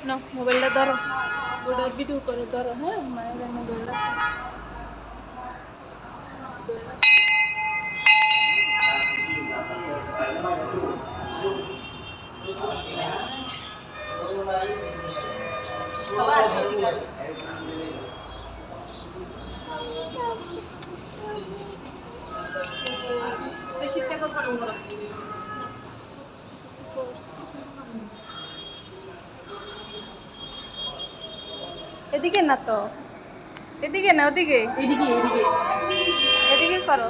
না মোবাইলটা ধরো, ওটা ভিডিও করে ধরো। হ্যাঁ, মায়ের মোবাইলটা এদিকে না তো, এদিকে না, ওদিকে, এদিকে এদিকে এদিকে করো।